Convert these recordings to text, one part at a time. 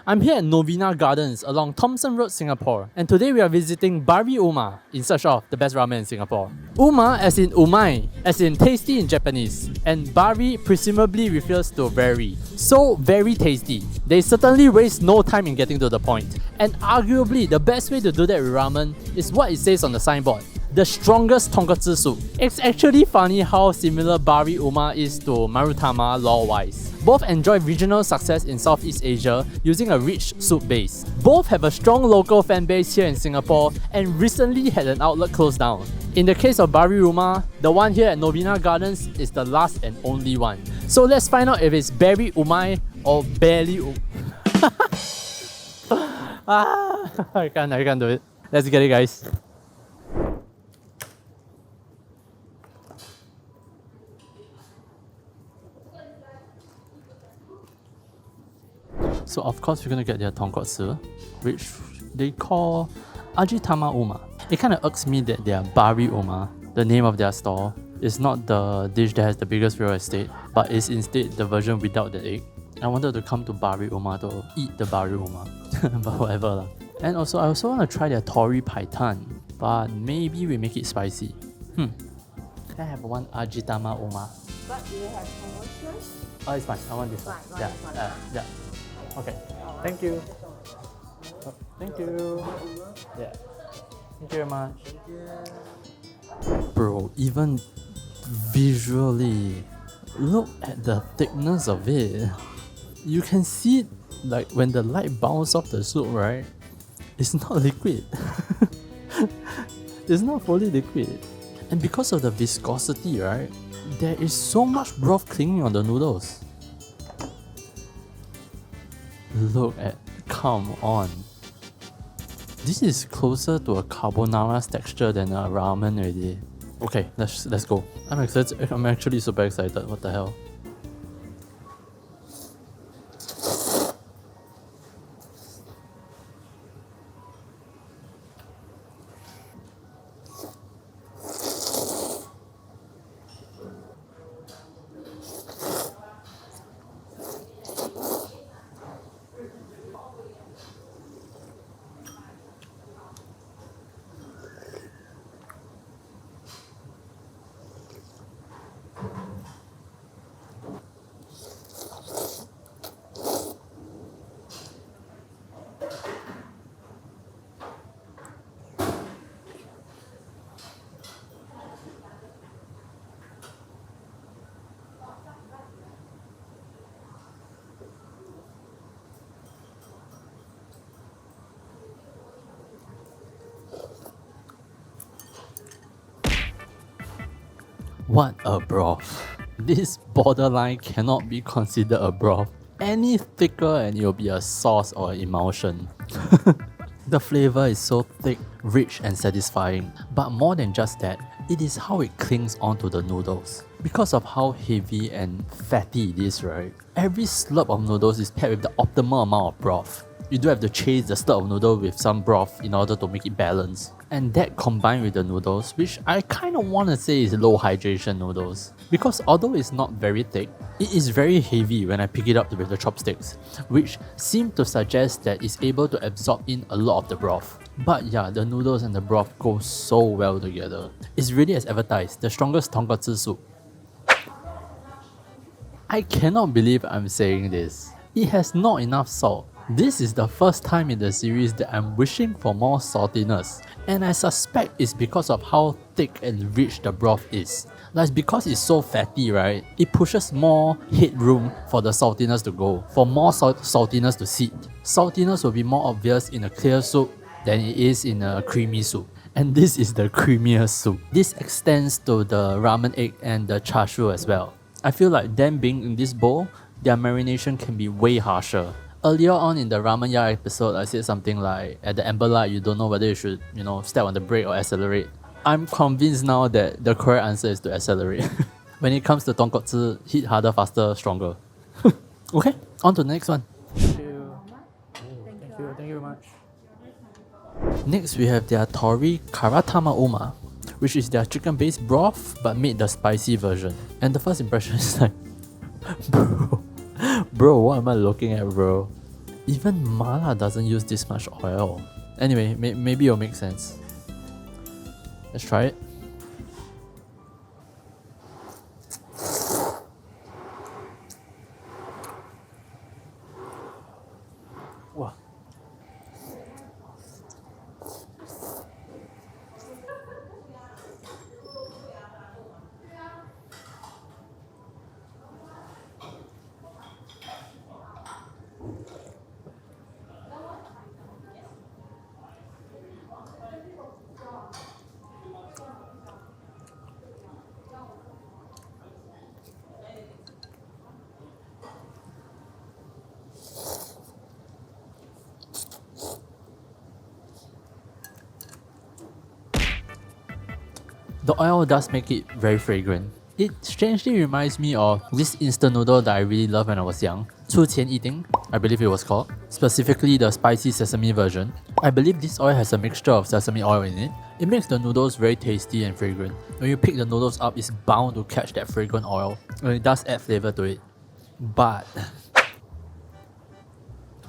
I'm here at Novena Gardens along Thomson Road, Singapore, and today we are visiting BariUma in search of the best ramen in Singapore. Uma as in umai, as in tasty in Japanese, and Bari presumably refers to very. So very tasty. They certainly waste no time in getting to the point. And arguably the best way to do that with ramen is what it says on the signboard. The strongest tonkatsu soup. It's actually funny how similar BariUma is to Karatama lore-wise. Both enjoy regional success in Southeast Asia using a rich soup base. Both have a strong local fan base here in Singapore and recently had an outlet closed down. In the case of BariUma, the one here at Novena Gardens is the last and only one. So let's find out if it's BariUma or BariUma. I can't do it. Let's get it, guys. So of course we're gonna get their tonkatsu, which they call Ajitama Uma. It kind of irks me that their BariUma, the name of their store, is not the dish that has the biggest real estate, but is instead the version without the egg. I wanted to come to BariUma to eat the BariUma, but whatever lah. And also I also want to try their Tori Paitan, but maybe we make it spicy. Can I have one Ajitama Uma? But do you have promotion? Oh, it's fine. I want this one. Fine, Yeah, this one. yeah. Okay. Thank you. Thank you. Yeah. Thank you very much. Bro, even visually, look at the thickness of it. You can see it, like when the light bounces off the soup, right? It's not liquid. It's not fully liquid. And because of the viscosity, right? There is so much broth clinging on the noodles. Look at, come on. This is closer to a carbonara's texture than a ramen already. Okay, let's go. I'm excited. I'm actually super excited. What the hell? What a broth. This borderline cannot be considered a broth. Any thicker and it'll be a sauce or an emulsion. The flavor is so thick, rich and satisfying. But more than just that, it is how it clings onto the noodles. Because of how heavy and fatty it is, right? Every slurp of noodles is paired with the optimal amount of broth. You do have to chase the slurp of noodle with some broth in order to make it balance. And that combined with the noodles, which I kind of want to say is low hydration noodles. Because although it's not very thick, it is very heavy when I pick it up with the chopsticks, which seem to suggest that it's able to absorb in a lot of the broth. But yeah, the noodles and the broth go so well together. It's really as advertised, the strongest tonkatsu soup. I cannot believe I'm saying this. It has not enough salt. This is the first time in the series that I'm wishing for more saltiness, and I suspect it's because of how thick and rich the broth is. Like because it's so fatty, right? It pushes more headroom for the saltiness to go, for more saltiness to sit. Saltiness will be more obvious in a clear soup than it is in a creamy soup. And this is the creamiest soup. This extends to the ramen egg and the char siu as well. I feel like them being in this bowl, their marination can be way harsher. Earlier on in the Ramen Ya episode, I said something like, at the amber light, you don't know whether you should, step on the brake or accelerate. I'm convinced now that the correct answer is to accelerate. When it comes to tonkatsu, hit harder, faster, stronger. Okay, on to the next one. Thank you. Thank you very much. Next, we have their Tori Karatama Uma, which is their chicken-based broth but made the spicy version. And the first impression is like, bro, what am I looking at, bro? Even mala doesn't use this much oil. Anyway, maybe it'll make sense. Let's try it. Wow. The oil does make it very fragrant. It strangely reminds me of this instant noodle that I really loved when I was young. 出前 eating, I believe it was called. Specifically the spicy sesame version. I believe this oil has a mixture of sesame oil in it. It makes the noodles very tasty and fragrant. When you pick the noodles up, it's bound to catch that fragrant oil. And it does add flavor to it. But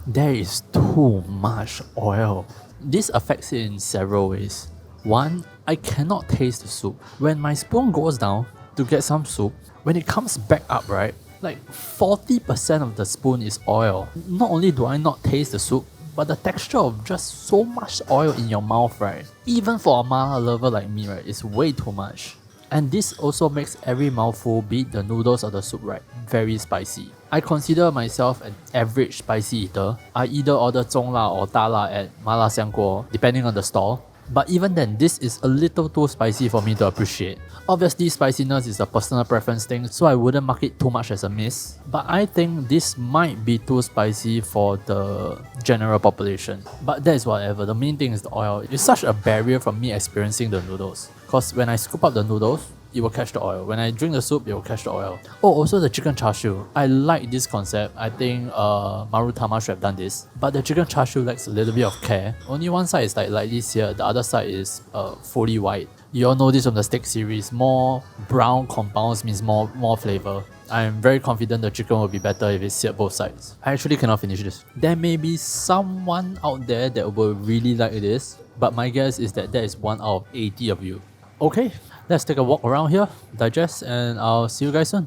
there is too much oil. This affects it in several ways. One, I cannot taste the soup. When my spoon goes down to get some soup, when it comes back up, right, like 40% of the spoon is oil. Not only do I not taste the soup, but the texture of just so much oil in your mouth, right, even for a mala lover like me, right, is way too much. And this also makes every mouthful, be it the noodles or the soup, right, very spicy. I consider myself an average spicy eater. I either order 中辣 or 大辣 at 麻辣香锅, depending on the stall. But even then, this is a little too spicy for me to appreciate. Obviously, spiciness is a personal preference thing, so I wouldn't mark it too much as a miss. But I think this might be too spicy for the general population. But that is whatever, the main thing is the oil. It's such a barrier from me experiencing the noodles. Cause when I scoop up the noodles, it will catch the oil. When I drink the soup, it will catch the oil. Oh, also the chicken char siu. I like this concept. I think Marutama should have done this. But the chicken char siu lacks a little bit of care. Only one side is like this here. The other side is fully white. You all know this from the steak series. More brown compounds means more flavor. I'm very confident the chicken will be better if it's seared both sides. I actually cannot finish this. There may be someone out there that will really like this, but my guess is that there is 1 out of 80 of you. Okay, let's take a walk around here, digest, and I'll see you guys soon.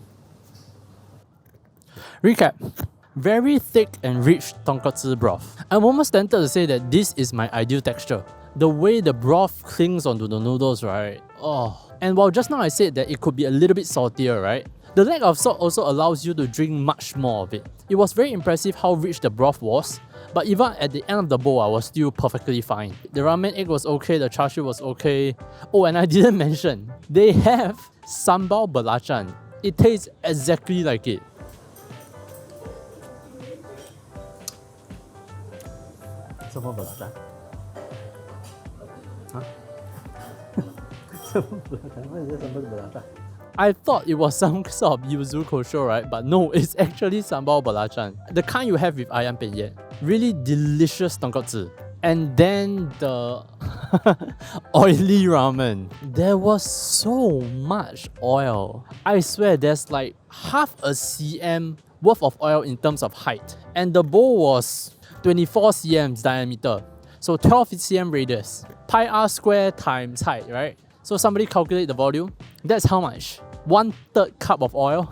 Recap. Very thick and rich tonkatsu broth. I'm almost tempted to say that this is my ideal texture. The way the broth clings onto the noodles, right? Oh. And while just now I said that it could be a little bit saltier, right? The lack of salt also allows you to drink much more of it. It was very impressive how rich the broth was, but even at the end of the bowl, I was still perfectly fine. The ramen egg was okay, the char siu was okay. Oh, and I didn't mention, they have sambal belacan. It tastes exactly like it. Sambal belacan? Huh? Sambal belacan? What is this sambal belacan? I thought it was some sort of yuzu kosho, right? But no, it's actually sambal belacan. The kind you have with ayam penyet. Really delicious tonkatsu. And then the oily ramen. There was so much oil. I swear there's like half a cm worth of oil in terms of height. And the bowl was 24 cm diameter. So 12 cm radius. Pi r square times height, right? So somebody calculate the volume. That's how much? 1/3 cup of oil.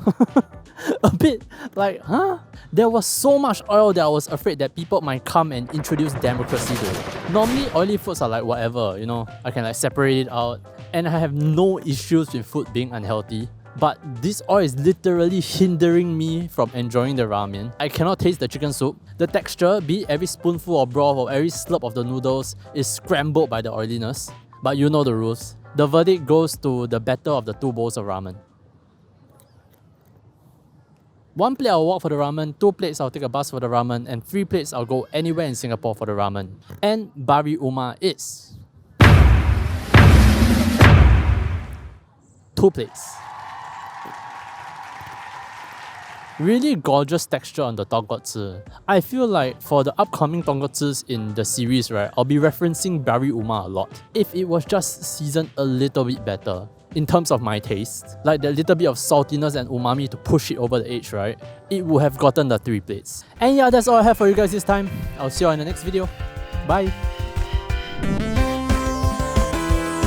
A bit like, huh? There was so much oil that I was afraid that people might come and introduce democracy to it. Normally, oily foods are like whatever, you know, I can like separate it out. And I have no issues with food being unhealthy. But this oil is literally hindering me from enjoying the ramen. I cannot taste the chicken soup. The texture, be it every spoonful of broth or every slurp of the noodles, is scrambled by the oiliness. But you know the rules. The verdict goes to the better of the 2 bowls of ramen. 1 plate I'll walk for the ramen, 2 plates I'll take a bus for the ramen, and 3 plates I'll go anywhere in Singapore for the ramen. And BariUma is 2 plates. Really gorgeous texture on the tonkatsu. I feel like for the upcoming tonkatsus in the series, right, I'll be referencing BariUma a lot. If it was just seasoned a little bit better. in terms of my taste, like the little bit of saltiness and umami to push it over the edge, right? It would have gotten the 3 plates. And yeah, that's all I have for you guys this time. I'll see you in the next video. Bye!